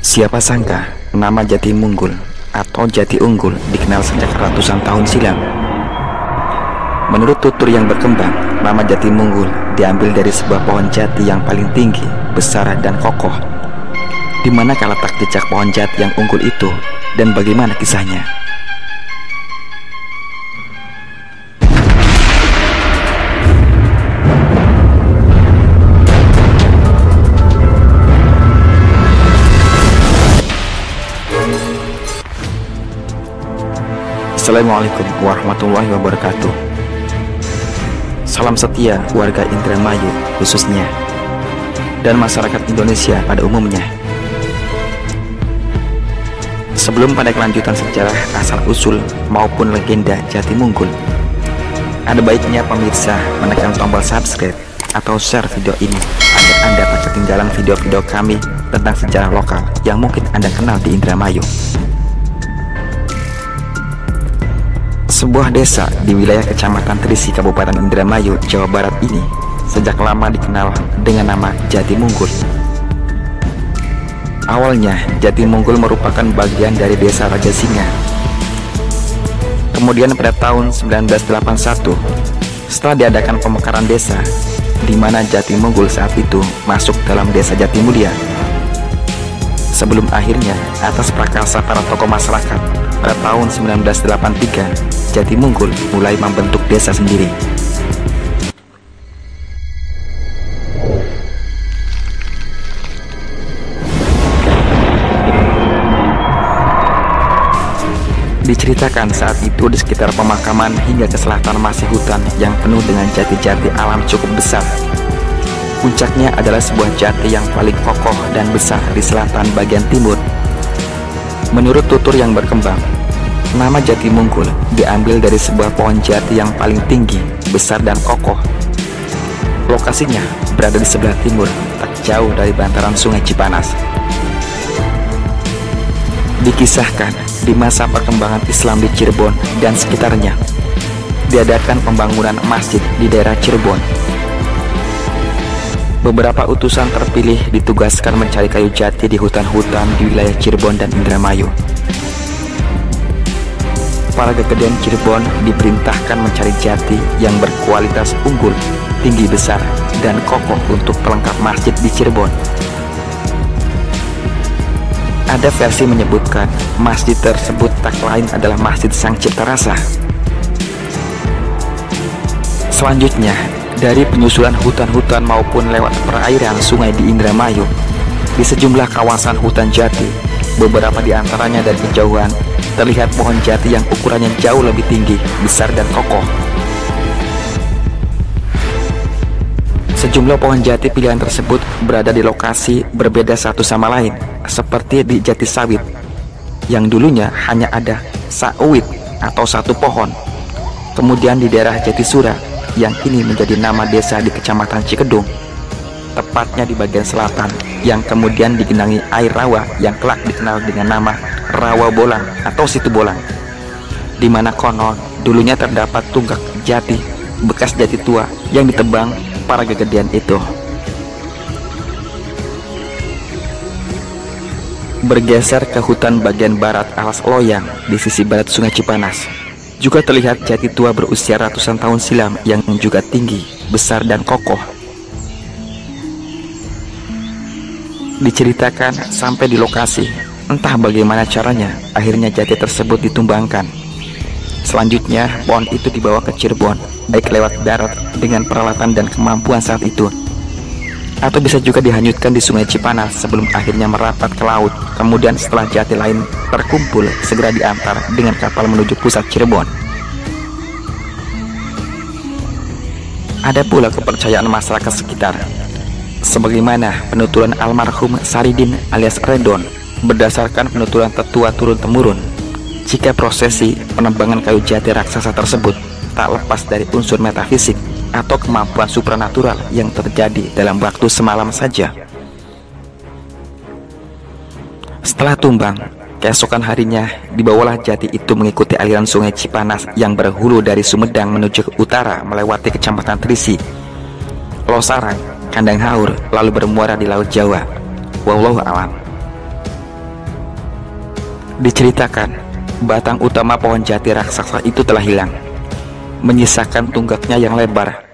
Siapa sangka nama Jati Munggul atau Jati Unggul dikenal sejak ratusan tahun silam. Menurut tutur yang berkembang, nama Jati Munggul diambil dari sebuah pohon jati yang paling tinggi, besar, dan kokoh. Di manakah letak jejak pohon jati yang unggul itu, dan bagaimana kisahnya? Assalamualaikum warahmatullahi wabarakatuh. Salam setia warga Indramayu khususnya, dan masyarakat Indonesia pada umumnya. Sebelum pada kelanjutan sejarah asal-usul maupun legenda Jati Munggul, ada baiknya pemirsa menekan tombol subscribe atau share video ini agar Anda tak ketinggalan video-video kami tentang sejarah lokal yang mungkin Anda kenal di Indramayu. Sebuah desa di wilayah Kecamatan Trisi, Kabupaten Indramayu, Jawa Barat ini sejak lama dikenal dengan nama Jati Munggul. Awalnya, Jati Munggul merupakan bagian dari desa Raja Singa. Kemudian pada tahun 1981, setelah diadakan pemekaran desa, di mana Jati Munggul saat itu masuk dalam desa Jati Mulia. Sebelum akhirnya, atas prakarsa para tokoh masyarakat, pada tahun 1983, Jati Munggul mulai membentuk desa sendiri. Diceritakan saat itu di sekitar pemakaman hingga ke selatan masih hutan yang penuh dengan jati-jati alam cukup besar. Puncaknya adalah sebuah jati yang paling kokoh dan besar di selatan bagian timur. Menurut tutur yang berkembang, nama Jati Munggul diambil dari sebuah pohon jati yang paling tinggi, besar, dan kokoh. Lokasinya berada di sebelah timur, tak jauh dari bantaran Sungai Cipanas. Dikisahkan di masa perkembangan Islam di Cirebon dan sekitarnya, diadakan pembangunan masjid di daerah Cirebon. Beberapa utusan terpilih ditugaskan mencari kayu jati di hutan-hutan di wilayah Cirebon dan Indramayu. Para gegeden Cirebon diperintahkan mencari jati yang berkualitas unggul, tinggi besar, dan kokoh untuk pelengkap masjid di Cirebon. Ada versi menyebutkan masjid tersebut tak lain adalah Masjid Sang Cipta Rasa. Selanjutnya, dari penyusulan hutan-hutan maupun lewat perairan sungai di Indramayu, di sejumlah kawasan hutan jati, beberapa di antaranya dari kejauhan terlihat pohon jati yang ukurannya jauh lebih tinggi, besar, dan kokoh. Sejumlah pohon jati pilihan tersebut berada di lokasi berbeda satu sama lain, seperti di Jati Sawit, yang dulunya hanya ada sauwit atau satu pohon. Kemudian di daerah Jati Sura, yang kini menjadi nama desa di Kecamatan Cikedung, tepatnya di bagian selatan, yang kemudian digenangi air rawa yang kelak dikenal dengan nama Rawa Bolang atau Situ Bolang, di mana konon dulunya terdapat tunggak jati bekas jati tua yang ditebang para gegedian itu. Bergeser ke hutan bagian barat alas Loyang di sisi barat Sungai Cipanas, juga terlihat jati tua berusia ratusan tahun silam yang juga tinggi, besar, dan kokoh. Diceritakan sampai di lokasi, entah bagaimana caranya, akhirnya jati tersebut ditumbangkan. Selanjutnya, pohon itu dibawa ke Cirebon, baik lewat darat dengan peralatan dan kemampuan saat itu, atau bisa juga dihanyutkan di Sungai Cipanas sebelum akhirnya merapat ke laut. Kemudian setelah jati lain terkumpul, segera diantar dengan kapal menuju pusat Cirebon. Ada pula kepercayaan masyarakat sekitar, sebagaimana penuturan almarhum Saridin alias Redon, berdasarkan penuturan tetua turun-temurun, jika prosesi penebangan kayu jati raksasa tersebut tak lepas dari unsur metafisik atau kemampuan supranatural yang terjadi dalam waktu semalam saja. Setelah tumbang, keesokan harinya dibawalah jati itu mengikuti aliran Sungai Cipanas yang berhulu dari Sumedang menuju ke utara melewati Kecamatan Trisi, Losarang, Kandang Haur, lalu bermuara di Laut Jawa. Wallahu a'lam. Diceritakan, batang utama pohon jati raksasa itu telah hilang, menyisakan tunggaknya yang lebar.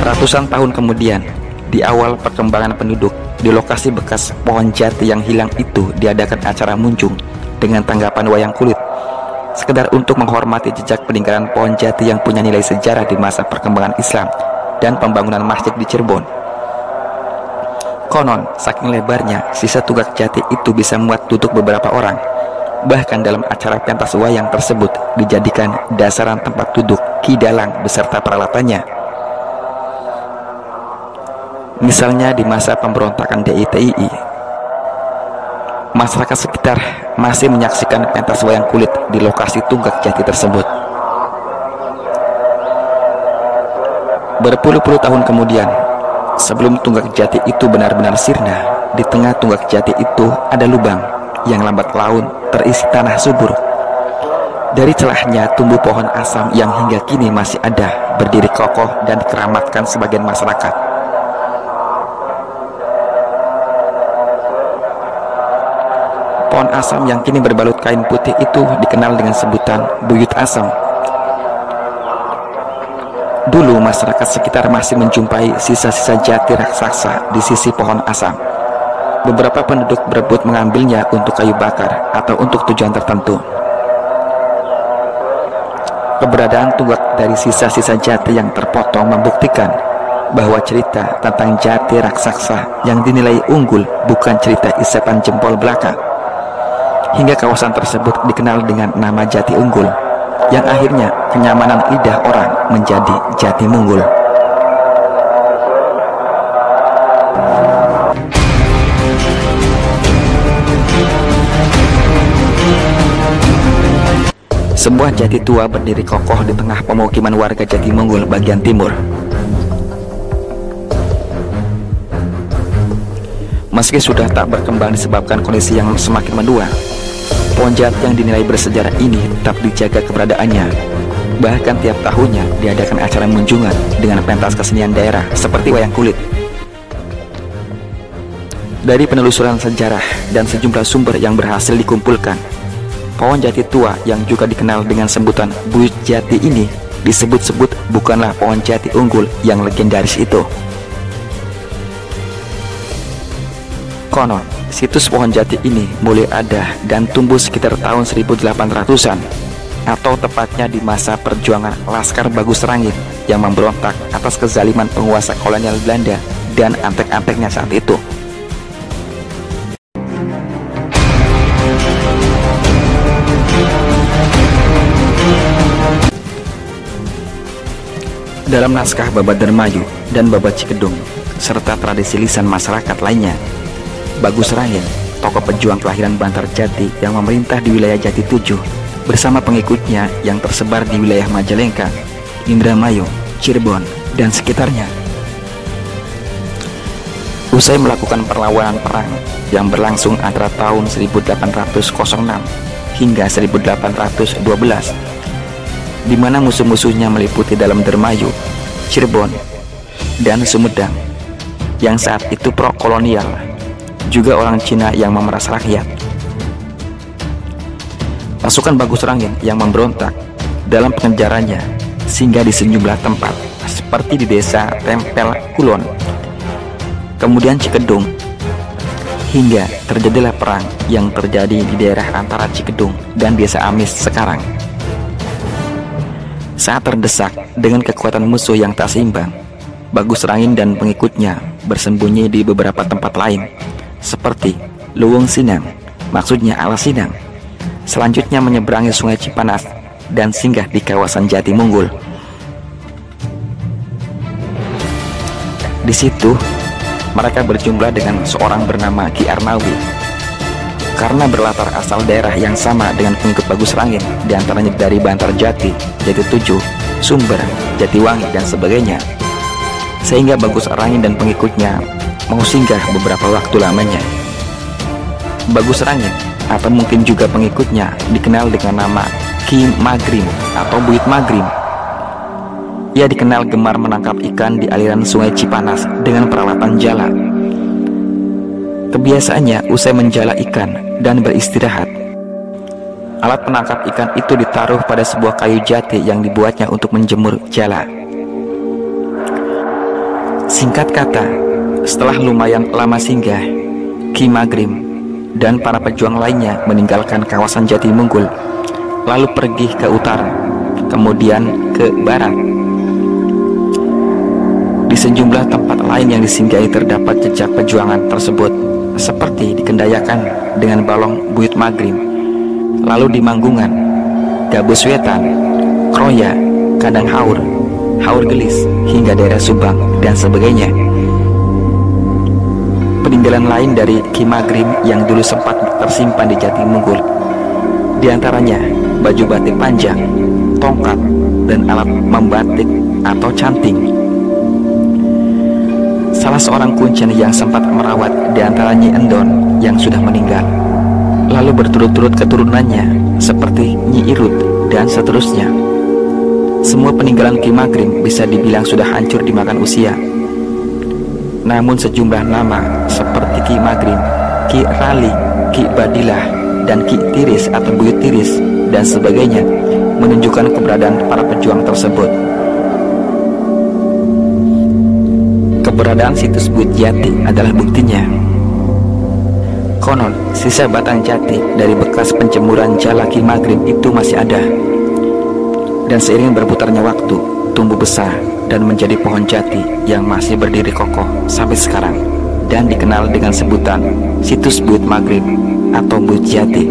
Ratusan tahun kemudian, di awal perkembangan penduduk, di lokasi bekas pohon jati yang hilang itu diadakan acara munjung dengan tanggapan wayang kulit, sekedar untuk menghormati jejak peninggalan pohon jati yang punya nilai sejarah di masa perkembangan Islam dan pembangunan masjid di Cirebon. Konon, saking lebarnya, sisa tunggak jati itu bisa muat duduk beberapa orang. Bahkan dalam acara pentas wayang tersebut dijadikan dasaran tempat duduk Ki Dalang beserta peralatannya. Misalnya di masa pemberontakan DITII, masyarakat sekitar masih menyaksikan pentas wayang kulit di lokasi tunggak jati tersebut. Berpuluh-puluh tahun kemudian, sebelum tunggak jati itu benar-benar sirna, di tengah tunggak jati itu ada lubang yang lambat laun terisi tanah subur. Dari celahnya tumbuh pohon asam yang hingga kini masih ada, berdiri kokoh dan dikeramatkan sebagian masyarakat. Pohon asam yang kini berbalut kain putih itu dikenal dengan sebutan buyut asam. Dulu masyarakat sekitar masih menjumpai sisa-sisa jati raksasa di sisi pohon asam. Beberapa penduduk berebut mengambilnya untuk kayu bakar atau untuk tujuan tertentu. Keberadaan tunggak dari sisa-sisa jati yang terpotong membuktikan bahwa cerita tentang jati raksasa yang dinilai unggul bukan cerita isapan jempol belaka. Hingga kawasan tersebut dikenal dengan nama Jati Unggul, yang akhirnya kenyamanan lidah orang menjadi Jati Munggul. Sebuah jati tua berdiri kokoh di tengah pemukiman warga Jati Munggul bagian timur. Meski sudah tak berkembang disebabkan kondisi yang semakin menua, pohon jati yang dinilai bersejarah ini tetap dijaga keberadaannya. Bahkan tiap tahunnya diadakan acara munjungan dengan pentas kesenian daerah seperti wayang kulit. Dari penelusuran sejarah dan sejumlah sumber yang berhasil dikumpulkan, pohon jati tua yang juga dikenal dengan sebutan buyut jati ini disebut-sebut bukanlah pohon jati unggul yang legendaris itu. Konon, situs pohon jati ini mulai ada dan tumbuh sekitar tahun 1800-an, atau tepatnya di masa perjuangan Laskar Bagus Rangin yang memberontak atas kezaliman penguasa kolonial Belanda dan antek-anteknya saat itu. Dalam naskah Babat Dermayu dan Babat Cikedung, serta tradisi lisan masyarakat lainnya, Bagus Rangin, tokoh pejuang kelahiran Bantar Jati yang memerintah di wilayah Jati 7 bersama pengikutnya yang tersebar di wilayah Majalengka, Indramayu, Cirebon, dan sekitarnya. Usai melakukan perlawanan perang yang berlangsung antara tahun 1806 hingga 1812, di mana musuh-musuhnya meliputi dalam Dermayu, Cirebon, dan Sumedang, yang saat itu pro-kolonial, juga orang Cina yang memeras rakyat. Pasukan Bagus Rangin yang memberontak dalam pengejarannya singgah di sejumlah tempat seperti di desa Tempel Kulon, kemudian Cikedung, hingga terjadilah perang yang terjadi di daerah antara Cikedung dan desa Amis sekarang. Saat terdesak dengan kekuatan musuh yang tak seimbang, Bagus Rangin dan pengikutnya bersembunyi di beberapa tempat lain seperti Luwung Sinang, maksudnya Alas Sinang. Selanjutnya menyeberangi Sungai Cipanas dan singgah di kawasan Jati Munggul. Di situ mereka berjumpa dengan seorang bernama Ki Arnawi. Karena berlatar asal daerah yang sama dengan pengikut Bagus Rangin, diantaranya dari Bantar Jati, Jati 7, Sumber, Jatiwangi, dan sebagainya, sehingga Bagus Rangin dan pengikutnya mau singgah beberapa waktu lamanya. Bagus Rangin atau mungkin juga pengikutnya dikenal dengan nama Ki Magrim atau Buyut Magrim. Ia dikenal gemar menangkap ikan di aliran Sungai Cipanas dengan peralatan jala. Kebiasaannya usai menjala ikan dan beristirahat, alat penangkap ikan itu ditaruh pada sebuah kayu jati yang dibuatnya untuk menjemur jala. Singkat kata, setelah lumayan lama singgah, Ki Magrim dan para pejuang lainnya meninggalkan kawasan Jatimungkul, lalu pergi ke utara, kemudian ke barat. Di sejumlah tempat lain yang disinggahi terdapat jejak perjuangan tersebut, seperti di Kendayakan dengan Balong Buyut Magrim, lalu di Manggungan, Gabus Wetan, Kroya, Kandang Haur, Haur Gelis, hingga daerah Subang dan sebagainya. Peninggalan lain dari Ki Magrim yang dulu sempat tersimpan di Jatimungkul, diantaranya baju batik panjang, tongkat, dan alat membatik atau canting. Salah seorang kuncen yang sempat merawat diantara Nyi Endon yang sudah meninggal, lalu berturut-turut keturunannya seperti Nyi Irut dan seterusnya. Semua peninggalan Ki Magrim bisa dibilang sudah hancur dimakan usia. Namun sejumlah nama seperti Ki Magrim, Ki Rali, Ki Badilah, dan Ki Tiris atau Buyut Tiris dan sebagainya menunjukkan keberadaan para pejuang tersebut. Keberadaan situs Buyut Jati adalah buktinya. Konon, sisa batang jati dari bekas penjemuran jala Ki Magrim itu masih ada. Dan seiring berputarnya waktu, tumbuh besar dan menjadi pohon jati yang masih berdiri kokoh sampai sekarang dan dikenal dengan sebutan situs Buyut Magrim atau Buyut Jati.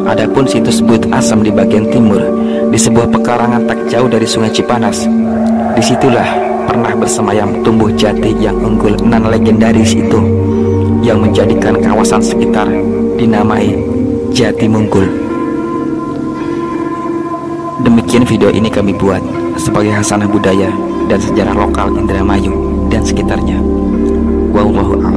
Adapun situs Buyut Asem di bagian timur, di sebuah pekarangan tak jauh dari Sungai Cipanas, disitulah pernah bersemayam tumbuh jati yang unggul nan legendaris itu, yang menjadikan kawasan sekitar dinamai Jatimungkul. Demikian video ini kami buat sebagai hasanah budaya dan sejarah lokal Indramayu dan sekitarnya. Wallahu a'lam.